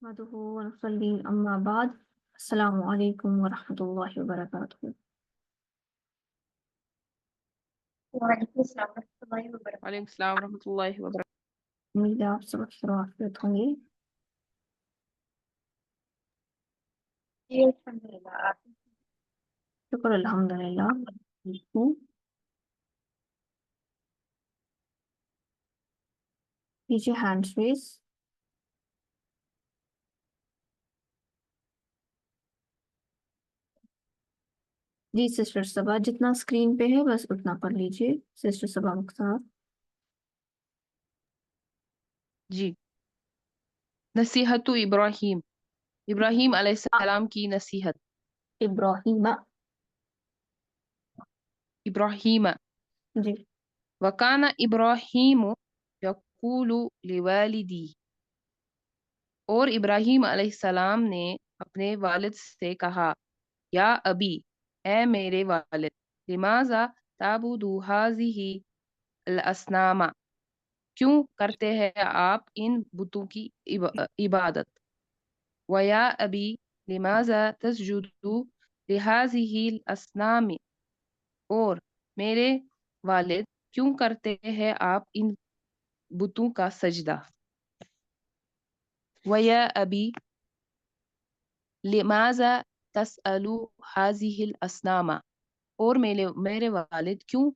نحمده ونصلي أما بعد السلام عليكم ورحمة الله وبركاته. وعلیکم السلام ورحمۃ اللہ وبرکاتہ۔ وعلیکم السلام ورحمۃ اللہ وبرکاتہ۔ امید ہے آپ سب خیر و عافیت ہوں گے۔ جی الحمدللہ، آپ شکر الحمدللہ ٹھیک ہوں۔ پیچھے ہینڈ ریز۔ جی سسٹر صبا جتنا اسکرین پہ ہے بس اتنا پڑھ لیجئے۔ سسٹر صبا مختار۔ جی، نصیحت ابراہیم، ابراہیم علیہ السلام کی نصیحت۔ ابراہیم۔ ابراہیم جی وکان ابراہیم یقول لوالدی، اور ابراہیم علیہ السلام نے اپنے والد سے کہا، یا ابی، اے میرے والد، لماذا تعبدو ہذہ الاصنام، کیوں کرتے ہیں آپ ان بتوں کی عبادت؟ وَيَا أَبِي لِمَاذَا تَسْجُدُ لِهَٰذِهِ الْأَصْنَامِ، اور میرے والد کیوں کرتے ہیں آپ ان بتوں کا سجدہ؟ وَيَا أَبِي لِمَاذَا تَسْأَلُ هَٰذِهِ الْأَصْنَامَ، اور میرے والد کیوں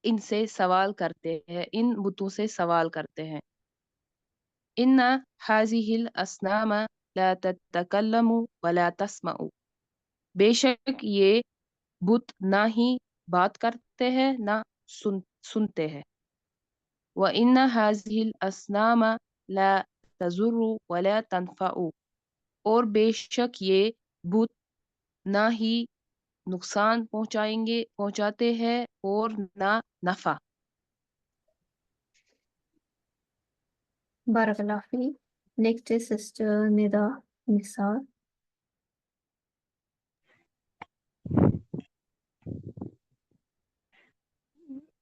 ان سے سوال کرتے ہیں، ان بتوں سے سوال کرتے ہیں؟ ان هذه الاصنام لا تتکلم ولا تسمع، بے شک یہ بت نہ ہی بات کرتے ہیں نہ سنتے ہیں۔ وان هذه الاصنام لا تضر ولا تنفع، اور بے شک یہ بت نہ ہی نقصان پہنچاتے ہیں اور نہ نفع۔ بارک اللہ فیک۔ نیکسٹ ہے سسٹر ندا نثار۔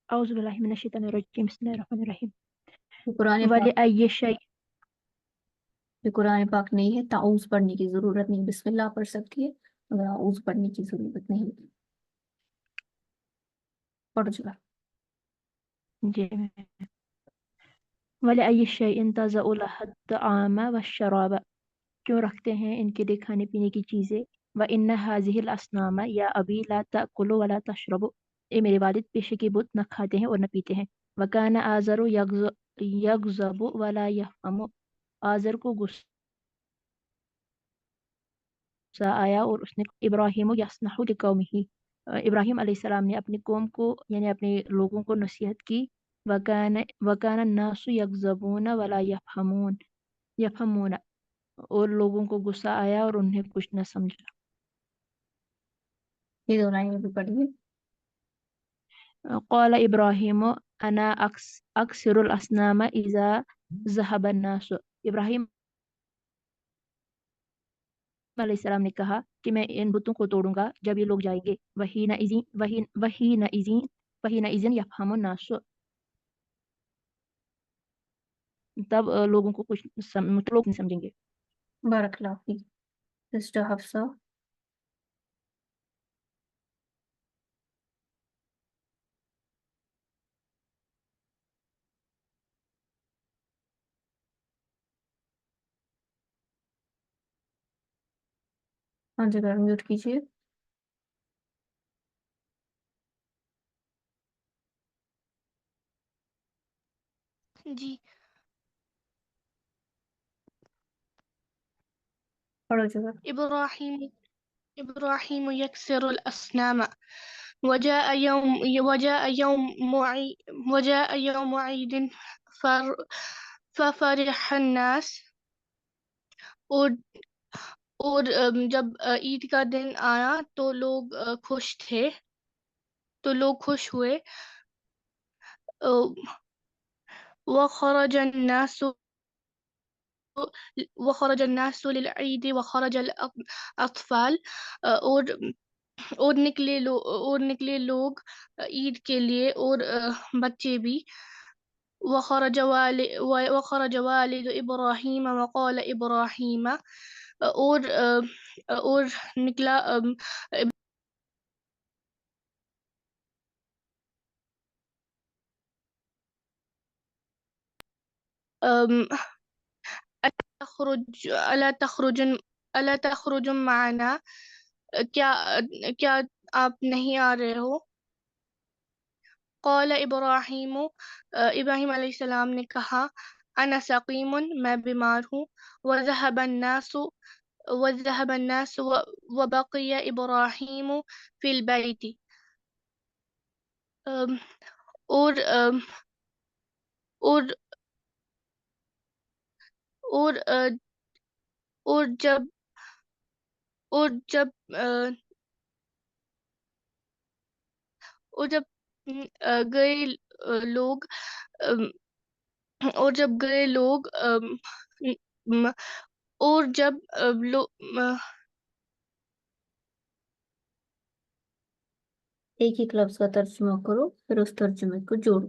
اعوذ باللہ من الشیطان الرجیم، بسم اللہ الرحمن الرحیم۔ قرآن پاک وَلِأَيِّ شَيْءٍ، یہ قرآن پاک نہیں ہے، تعوذ پڑھنے کی ضرورت نہیں، بسم اللہ پڑھ سکتی ہے مگر اعوذ پڑھنے کی ضرورت نہیں۔ پڑھ چکا۔ جی وَلِأَيِّ شَيْءٍ تَضَعُ لَهَا الطَّعَامَ وَالشَّرَابَ، کیوں رکھتے ہیں ان کے لیے کھانے پینے کی چیزیں؟ وَإِنَّ هَٰذِهِ الْأَصْنَامَ يَا أَبِي لَا تَأْكُلُ وَلَا تَشْرَبُ، اے میرے والد، بے شک یہ بت نہ کھاتے ہیں اور نہ پیتے ہیں۔ وَكَانَ آزَرُ يَغْضَبُ وَلَا يَفْهَمُ، آزر کو غصہ آیا اور اس نے ابراہیم یصنح لقومہ، ابراہیم علیہ السلام نے اپنی قوم کو یعنی اپنے لوگوں کو نصیحت کی۔ وَكَانَ النَّاسُ يَغْضَبُونَ وَلَا يَفْهَمُونَ، اور لوگوں کو غصہ آیا اور انہیں کچھ نہ سمجھا۔ یہ دو لائنیں بھی پڑھیے۔ قال ابراہیم انا اکثر الاسنام اذا ذهب الناس، ابراہیم علیہ السلام نے کہا کہ میں ان بتوں کو توڑوں گا جب یہ لوگ جائیں گے۔ وحینئذ یفہم الناس، تب لوگوں کو کچھ لوگ نہیں سمجھیں گے۔ بارک اللہ فیک۔ سسٹر حفصہ۔ ہاں جی ذرا میوٹ کیجیے۔ جی پڑھو جگہ۔ إبراهيم يكسر الأصنام وجاء يوم عيد ففرح الناس، اور جب عید کا دن آیا تو لوگ خوش ہوئے۔ وخرج الناس للعید وخرج الأطفال، اور نکلے لوگ عید کے لیے اور بچے بھی۔ وخرج والد ابراہیم وقال ابراہیم اور نکلا الا تخرج معنا، کیا کیا آپ نہیں آ رہے ہو؟ قال ابراہیم، ابراہیم علیہ السلام نے کہا، انا سقیم، میں بیمار ہوں، وذهب الناس وبقي ابراہیم فی البیت، اور اور اور اور جب اور جب اور جب گئے لوگ اور جب گئے لوگ اور جب ایک ایک لفظ کا ترجمہ کرو پھر اس ترجمے کو جوڑو.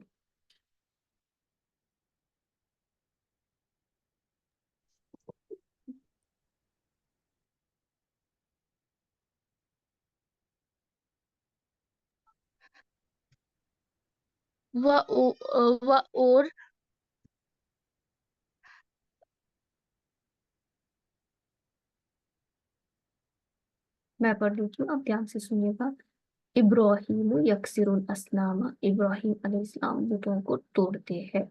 اور میں پڑھ لیتی ہوں، اب دھیان سے سنیے گا. ابراہیم یکسر الاسنام، ابراہیم علیہ السلام بتوں کو توڑتے ہیں.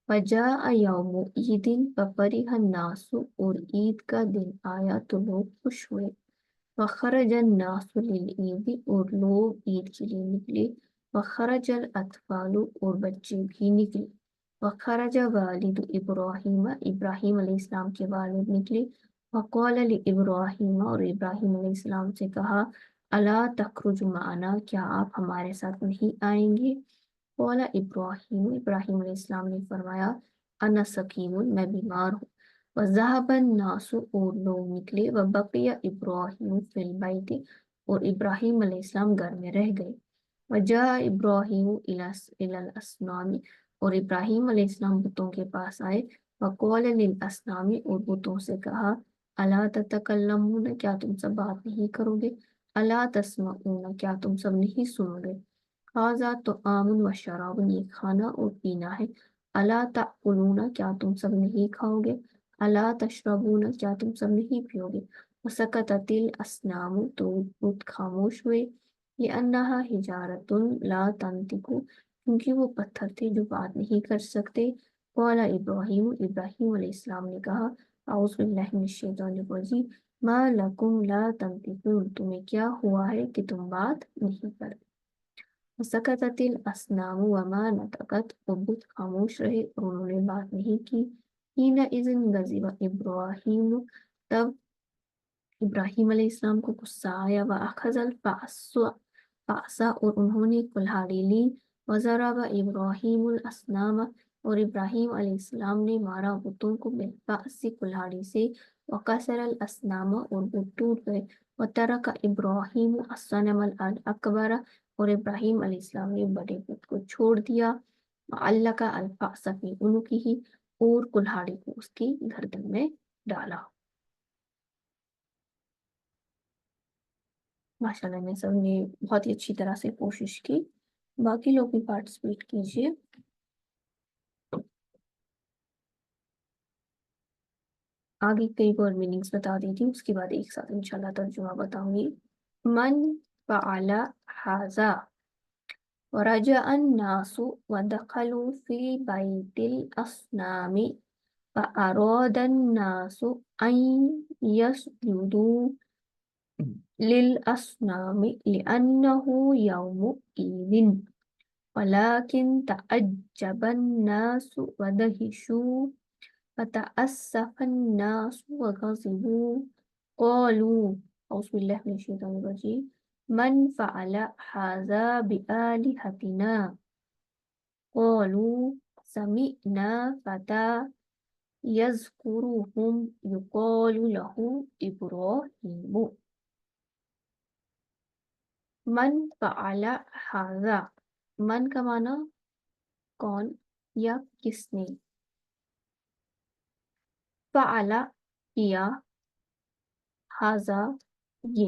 وجاء یوم عید ففرح الناس، اور عید کا دن آیا تو لوگ خوش ہوئے. وخرج الناس للعید، اور لوگ عید کے لیے نکلے. وخرج الاطفال، اور بچے بھی نکلے. وخرج والد ابراہیم، ابراہیم علیہ السلام کے والد نکلے. وقال لابراہیم، اور ابراہیم علیہ السلام سے کہا، الا تخرج معنا، کیا آپ ہمارے ساتھ نہیں آئیں گے؟ قال ابراہیم، ابراہیم علیہ السلام نے فرمایا، انا سقیم، میں بیمار ہوں. وذهب الناس، اور لوگ نکلے. وبقي ابراہیم فی البیت، اور ابراہیم علیہ السلام گھر میں رہ گئے. وجاء ابراہیم الی الاصنام، اور ابراہیم علیہ السلام بتوں کے پاس آئے. وقال للاصنام، اور بتوں سے کہا، الا تتکلمون، کیا تم سب بات نہیں کرو گے؟ الا تسمعون، کیا تم سب نہیں سنو گے؟ ھذا طعام و شراب، یہ کھانا اور پینا ہے. الا تأکلون، کیا تم سب نہیں کھاؤ گے؟ الا تشربون، کیا تم سب نہیں پیو گے؟ وسکتت الاسنام، تو بت خاموش ہوئے. لأنہا حجارۃ لا تنطق، کیونکہ وہ پتھر تھے جو بات نہیں کر سکتے. قال ابراہیم، ابراہیم علیہ السلام نے کہا، اعوذ باللہ من الشیطان الرجیم، ما لکم لا تنطقون، تمہیں کیا ہوا ہے کہ تم بات نہیں کرتے؟ وسکتت الاسنام وما نطقت، وہ بت خاموش رہے اور انہوں نے بات نہیں کی. حینئذ غضب ابراہیم، تب ابراہیم علیہ السلام کو غصہ آیا. وأخذ الفأس، اور انہوں نے کلہاڑی لی. وضرب ابراہیم الاسنام، اور ابراہیم علیہ السلام نے مارا بتوں کو بالفأس، کلہاڑی سے. وکسر الاسنام، اور بت ٹوٹ گئے. وترک ابراہیم الصنم الاکبر، اور ابراہیم علیہ السلام نے بڑے بت کو چھوڑ دیا. وعلق الفأس فی عنقہ، اور کلہاڑی کو اس کی گردن میں ڈالا. ماشاءاللہ میں سب نے بہت ہی اچھی طرح سے کوشش کی. باقی لوگ بھی پارٹیسپیٹ کیجیے. آگے کئی اور میننگز بتا دیتی ہوں، اس کے بعد ایک ساتھ انشاءاللہ ترجمہ بتاؤں گی. من فعل ھذا ورجع الناس ودخلوا في بيت الأصنام فأراد الناس أن يسجدوا للأصنام لأنه يوم عيد ولكن تعجب الناس ودهشوا فتأسف الناس وغضبوا قالوا أعوذ بالله من الشيطان الرجيم من فعل هذا بآلهتنا قالوا سمعنا فتى يذكرهم يقال له إبراهيم. من فعل هذا، من کا معنی کون، या किसने, फ़अला किया, हाजा ये,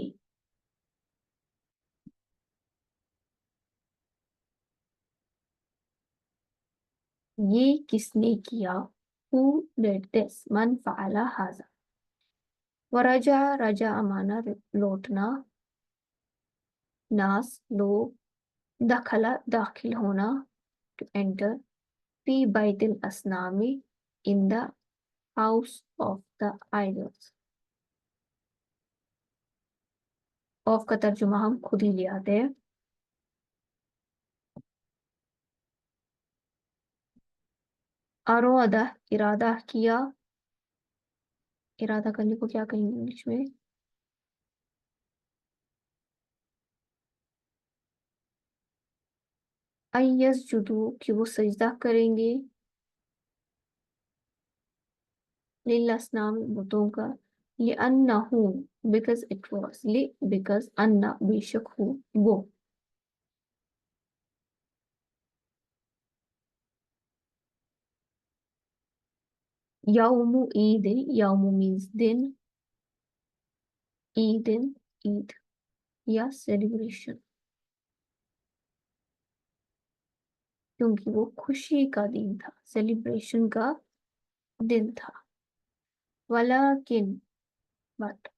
ये किसने किया, who did this, मन फ़अला हाजा, वरजा रजा माना लौटना, नास लोग, दखला दाखिल होना, to enter, फी बैतिल अस्नामी, in the house of the idols। Of का तर्जुमा हम खुद ही ले आते हैं। अरोदा इरादा किया, इरादा करने को क्या कहेंगे इंग्लिश में, अयस्जुदू कि वो सजदा करेंगे, लिल असनाम बुतों का, ये अन्ना हूँ बिकॉज इट वॉज, ले बिकॉज अन्ना बेशक हूँ वो, यौमु ईद, यौमु मीन्स दिन, ईदिन ईद या सेलिब्रेशन, क्योंकि वो खुशी का दिन था, सेलिब्रेशन का दिन था। वलाकिन बट,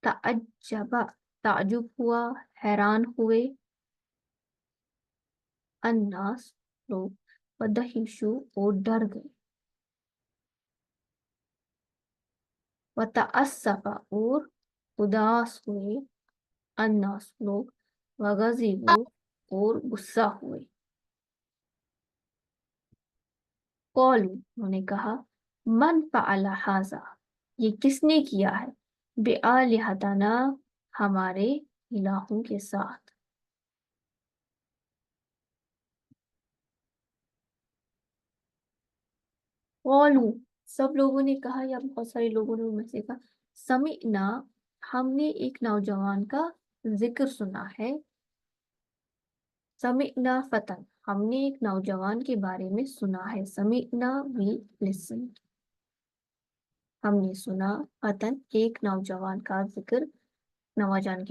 ताज्जबा ताजुब हुआ, हैरान हुए, अन्नास लोग, वदहिशु और डर गए, वतअस्सफा और उदास हुए, अन्नास लोग, वगज़िबू और गुस्सा हुए। कौलू उन्होंने कहा, मन फ़अला हाज़ा ये किसने किया है, बिआलिहतना हमारे इलाहों के साथ। कौलू सब लोगों ने कहा, या बहुत सारे लोगों ने उनमें से कहा, समिअना हमने एक नौजवान का जिक्र सुना है, समिअना फतन हमने एक नौजवान के बारे में सुना है, समिअना वी लिसन, हमने सुना, फतन एक नौजवान का जिक्र, नौजवान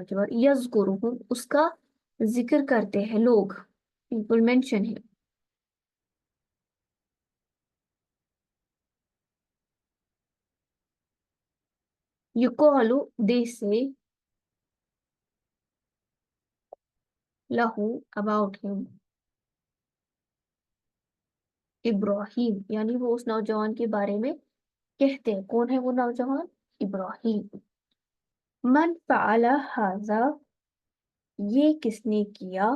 के बारे, यज़कुरुहुम उसका जिक्र करते हैं लोग, पीपल मेंशन है, युक़ालु दे से, लहू अबाउट हिम, इब्राहिम यानी वो उस नौजवान के बारे में कहते हैं। कौन है वो नौजवान, इब्राहिम। मन फ़अला हाज़ा ये किसने किया,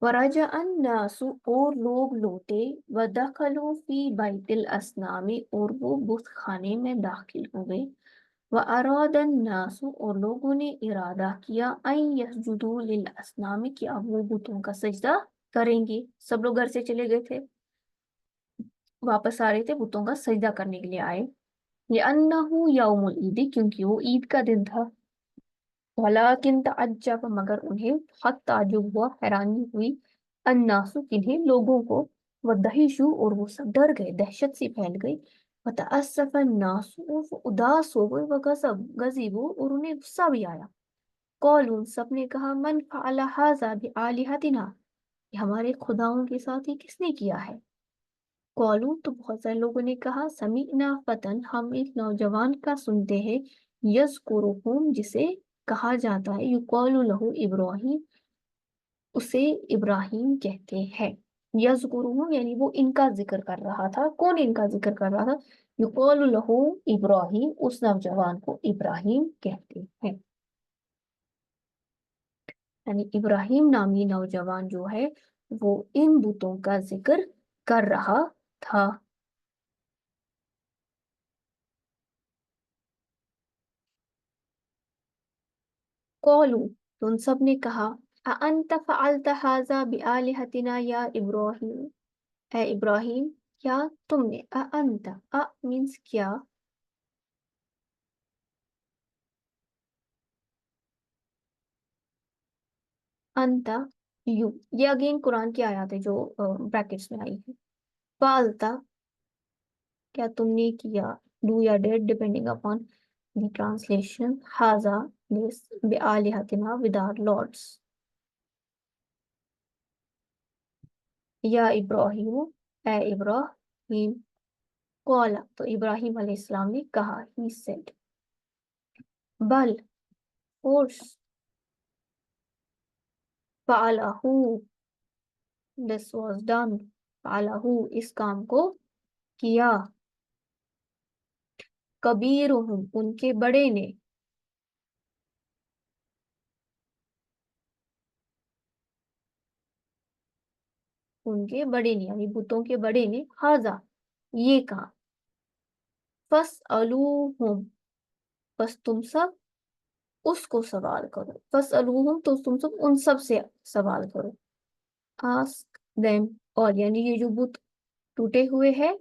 वरजा अन्नासु और लोग लौटे, वदखलू फी बैतिल अस्नामी और वो बुत खाने में दाखिल हो गए, व अरादन नासु और लोगों ने इरादा किया, अन यस्जुदू लिल अस्नामी कि अब वो बुतों का सजदा करेंगे। सब लोग घर से चले गए थे, वापस आ रहे थे, बुतों का सजदा करने के लिए आए, ये अन्नहु यौमुल ईद क्योंकि वो ईद का दिन था। वलाकिन तअज्जब मगर उन्हें बहुत ताज्जुब हुआ, हैरानी हुई, अन्नासु किन्हें लोगों को, वदहिशु और वो सब डर गए, दहशत सी फैल गई, वतअस्सफ़ अन्नासु और वो उदास हो गए, गज़िबू और उन्हें गुस्सा भी आया। कौलू सबने कहा, मन फ़अला हाज़ा बिआलिहतिना हमारे खुदाओं के साथ ही किसने किया है। कौलू तो बहुत सारे लोगों ने कहा, समीना फतन हम एक नौजवान का सुनते हैं, यज़कुरुहुम जिसे कहा जाता है, युक़ालु लहू इब्राहिम उसे इब्राहिम कहते हैं। यज़कुरुहुम यानी वो इनका जिक्र कर रहा था। कौन इनका जिक्र कर रहा था, युक़ालु लहू इब्राहिम उस नौजवान को इब्राहिम कहते हैं, यानी इब्राहिम नामी नौजवान जो है वो इन बुतों का जिक्र कर रहा था। कौलू तो उन सब ने कहा, अअंत फ़अल्त हाज़ा बिआलिहतिना या इब्राहिम, है इब्राहिम क्या तुमने, अअंत अ मीन्स क्या, अंत यू, ये अगेन कुरान की आयत है जो ब्रैकेट्स में आई है। फालता, क्या तुमने किया, डू या डेड डिपेंडिंग अपॉन द ट्रांसलेशन, हाजा दिस, बिआलिहतिना विद आवर लॉर्ड्स, या इब्राहिम, ए इब्राहिम, कौला, तो इब्राहिम अलैहिस्सलाम ने कहा, ही सेड, बल, फोर्स, फ़अलहू, दिस वाज डन, फ़अलहू, इस काम को किया, कबीरुहुम, उनके बड़े ने, उनके बड़े ने यानी बुतों के बड़े ने, हाजा, ये काम, फसअलूहुम, बस तुम सब उसको सवाल करो, फसअलूहुम, तो तुम सब उन सब से सवाल करो, आस्क देम, और यानी ये जो बुत टूटे हुए हैं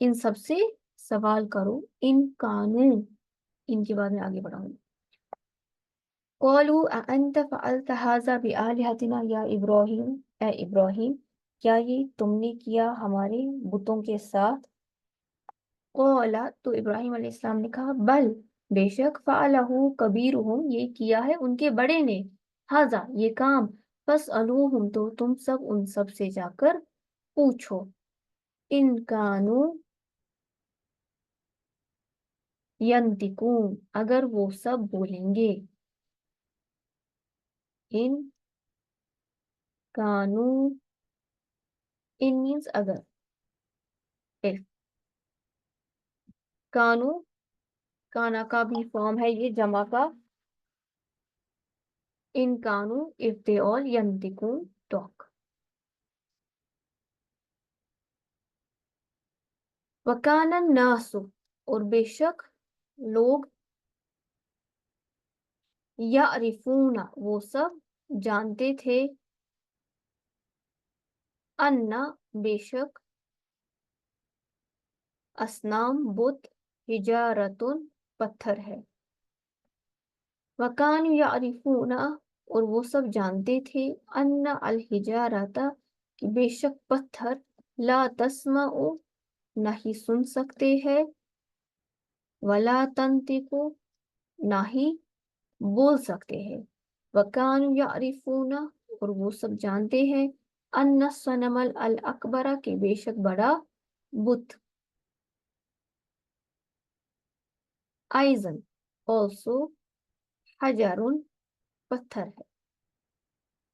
इन सब से सवाल करो, इन कानू, इनके बाद में आगे बढ़ाऊंगी। क़ालू अअन्त फ़अल्त हाज़ा बिआलिहतिना या इब्राहीम, ए इब्राहीम, क्या ये तुमने किया हमारे बुतों के साथ? क़ाला, तो इब्राहीम अलैहिस्सलाम ने कहा, बल, बेशक, फ़अलहू कबीरुहुम, ये किया है उनके बड़े ने, हाज़ा, ये काम, फसअलूहुम, तो तुम सब उन सब से जाकर पूछो, इन कानू यंतिकून, अगर वो सब बोलेंगे, इन कानू, इन मीन्स अगर, इफ, कानू, काना का भी फॉर्म है ये जमा का, इन कानू, इफ दे ऑल यंतिकून, टॉक, वकाना नासु, और बेशक लोग, या अरिफूना, वो सब जानते थे, अन्ना, बेशक, असनाम, बुत, हिजारतुन, पत्थर है, वकान यारिफूना, और वो सब जानते थे, अन्ना अल हिजारता, कि बेशक पत्थर, ला तस्माउ, नहीं सुन सकते हैं, वला तंतिको, ना ही बोल सकते हैं, वकान यारिफूना, और वो सब जानते हैं, अन्ना सनमल अल अकबरा, के बेशक बड़ा बुत, आइजन, ऑल्सो, हजारुन, पत्थर है,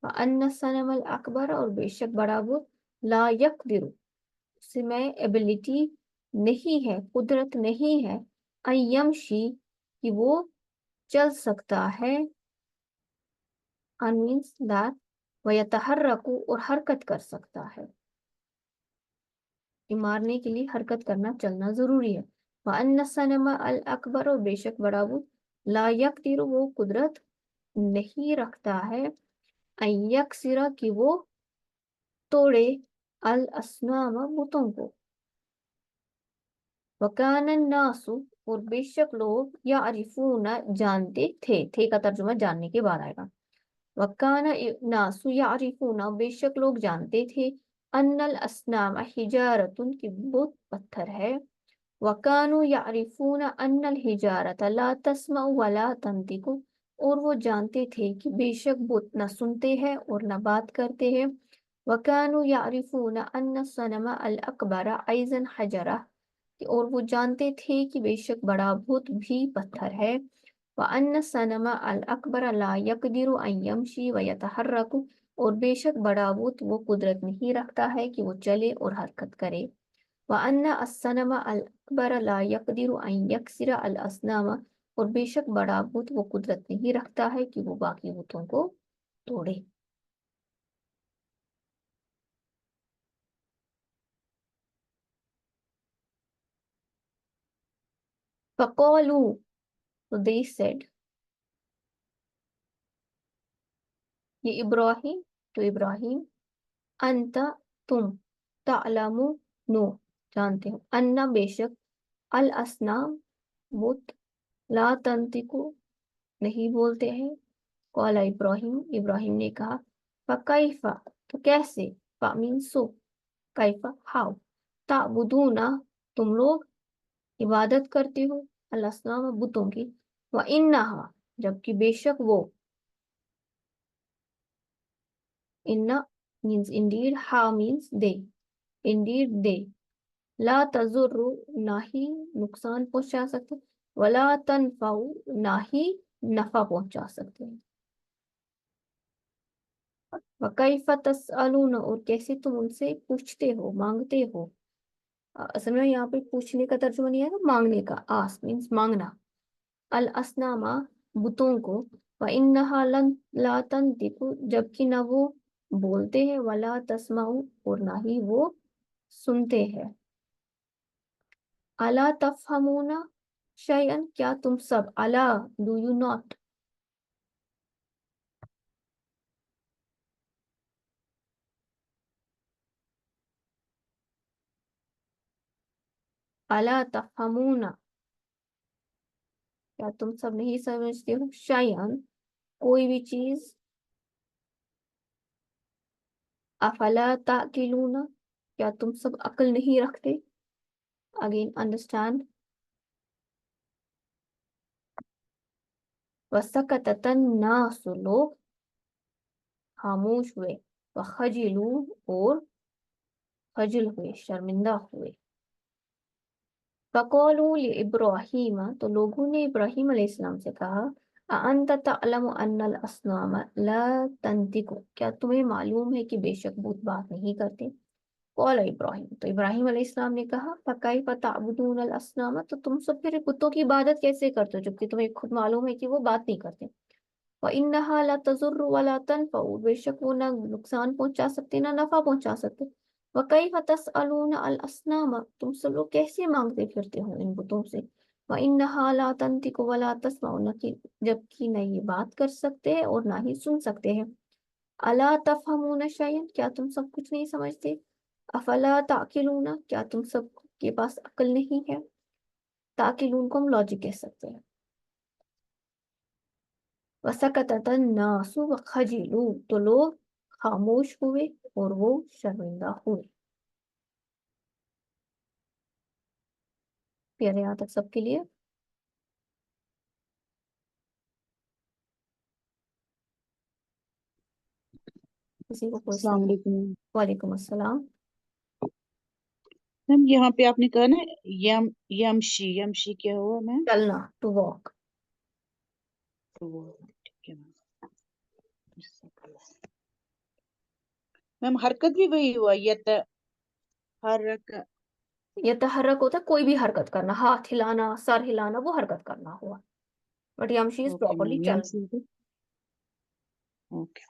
अन्ना सनमल अकबर, और बेशक बड़ा बुत, ला यकदिरु, उसमें एबिलिटी नहीं है, कुदरत नहीं है, अयमशी, कि वो चल सकता है, मीन्स दैट, वयतहर्रकु, और हरकत कर सकता है, ये मारने के लिए हरकत करना, चलना जरूरी है, वअन्न सनमा अल अकबर, और बेशक बड़ा बुत, ला यकदिरु, वो कुदरत नहीं रखता है, अयक्सिरा, कि वो तोड़े, अल असनाम, बुतों को, वकान नासु, और बेशक लोग, या अरिफूना, जानते थे का तर्जुमा जानने के बाद आएगा, वकान नासु या अरिफूना, बेशक लोग जानते थे, अन्नल असनाम हिजारतुन, की बुत पत्थर है, वकानु या अरिफूना अन्नल हिजारत ला तस्माउ वला तंतिकु, और वो जानते थे कि बेशक बुत न सुनते हैं और न बात करते हैं, वकानु या अरिफूना अन्न सनमा अल अकबरा ऐज़न हजरा, और वो जानते थे कि बेशक बड़ा बुत भी पत्थर है, व अन्न सनमा अल अकबर ला यकदिरु अन यमशी व यतहर्रकु, और बेशक बड़ा बुत वो कुदरत नहीं रखता है कि वो चले और हरकत करे, व अन्न अस्सनमा अल अकबर ला यकदिरु अन यक्सिरा अल असनामा, और बेशक बड़ा बुत वो कुदरत नहीं रखता है कि वो बाकी बुतों को तोड़े। फक़ालू, तो they said, ये इब्राहिम, तो इब्राहिम, अंता, तुम, तालमु, नो, जानते हो, अन्ना, बेशक, अल असनाम, बुत, ला तंतिकु, नहीं बोलते हैं, कौला इब्राहिम, इब्राहिम ने कहा, फकैफा तो कैसे, फा मीन्स सो, कैफा हाउ, ताबुदूना तुम लोग इबादत करते हो, अल असनाम बुतों की, व इन्नहा जबकि बेशक वो, इन्ना मीन्स इंडीड, हा मीन्स दे, इंडीड दे, ला तजुर्रु ना ही नुकसान पहुंचा सकते, वला तनफाउ ना ही नफा पहुंचा सकते हैं। वकैफ तसअलून और कैसे तुम उनसे पूछते हो, मांगते हो। असल में यहाँ पे पूछने का तर्जुमा नहीं है, मांगने का, आस मीन्स मांगना, अल असनामा बुतों को, व इन्नहा लन ला तंतिकु जबकि ना वो बोलते हैं, वला तस्माउ और ना ही वो सुनते हैं। अला तफहमूना शयअन क्या तुम सब, अला डू यू नॉट, अला तफहमूना क्या तुम सब नहीं समझते हो, शयअन कोई भी चीज, अफला ताकिलूना क्या तुम सब अक्ल नहीं रखते, अगेन अंडरस्टैंड। वसकततन नासु लोग खामोश हुए, वखजिलू और खजल हुए, शर्मिंदा हुए। फ़क़ालू लिइब्राहीम तो लोगों ने इब्राहीम अलैहिस्सलाम से कहा, अअंत तअलमु अन्नल अस्नाम ला तंतिकु क्या तुम्हें मालूम है कि बेशक बुत बात नहीं करते। कौल इब्राहीम तो इब्राहीम अलैहिस्सलाम ने कहा, फ़कैफ़ तअबुदूनल अस्नाम तो तुम सब फिर बुतों की इबादत कैसे करते हो जबकि तुम्हें खुद मालूम है कि वो बात नहीं करते। व इन्नहा ला तजुर्रु वला तनफउ बेशक वो ना नुकसान पहुंचा सकते ना नफा पहुंचा सकते। व कैफ तसअलून अल असनाम तुम सब लोग कैसे मांगते फिरते हो इन बुतों से। व इन्नहा ला तंतिकु वला तस्माउ न कि जबकि न ये बात कर सकते हैं और ना ही सुन सकते हैं। अला तफहमून शयअन क्या तुम सब कुछ नहीं समझते। अफला ताकिलून क्या तुम सब के पास अक्ल नहीं है। ताकिलून को हम लॉजिक कह सकते हैं। वसकततन नासु वखजिलू तो लोग खामोश हुए और वो शर्मिंदा हुए। प्यारे यहाँ तक सबके लिए। किसी को कोई अस्सलाम सवाल। वालेकुम। वालेकुम अस्सलाम। मैम यहाँ पे आपने कहा ना यमशी यमशी क्या हुआ मैम? चलना, टू वॉक। तो वो ठीक है मैम। मैम हरकत भी वही हुआ हरक ये तहरक होता है कोई भी हरकत करना, हाथ हिलाना, सर हिलाना, वो हरकत करना हुआ। बट यमशी इज ओके प्रॉपरली मैम चल। यमशी ओके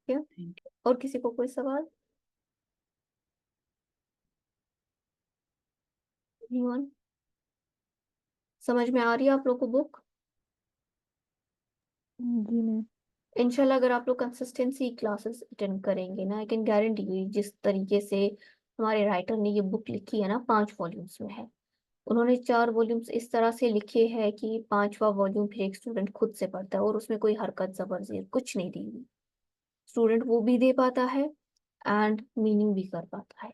क्या थैंक यू। और किसी को कोई सवाल। Anyone? समझ में आ रही है आप लोग को बुक। जी मैम। इंशाल्लाह अगर आप लोग कंसिस्टेंसी क्लासेस अटेंड करेंगे ना, आई कैन गारंटी यू जिस तरीके से हमारे राइटर ने ये बुक लिखी है ना, 5 वॉल्यूम्स में है। उन्होंने 4 वॉल्यूम्स इस तरह से लिखे हैं कि 5वां वॉल्यूम फिर एक स्टूडेंट खुद से पढ़ता है और उसमें कोई हरकत जबरदस्ती कुछ नहीं दी हुई। स्टूडेंट वो भी दे पाता है एंड मीनिंग भी कर पाता है।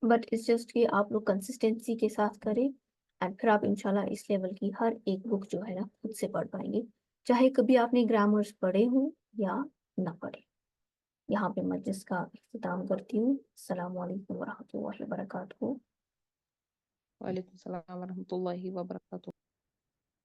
बट इट्स जस्ट कि आप लोग कंसिस्टेंसी के साथ करें एंड फिर आप इंशाल्लाह इस लेवल की हर एक बुक जो है ना खुद से पढ़ पाएंगे, चाहे कभी आपने ग्रामर्स पढ़े हों या ना पढ़े। यहाँ पे मजलिस का इख्तिताम करती हूँ। अस्सलाम वालेकुम वरहमतुल्लाहि वबरकातुहू। वालेकुम सलाम वरहमतुल्लाहि वबरकातुहू।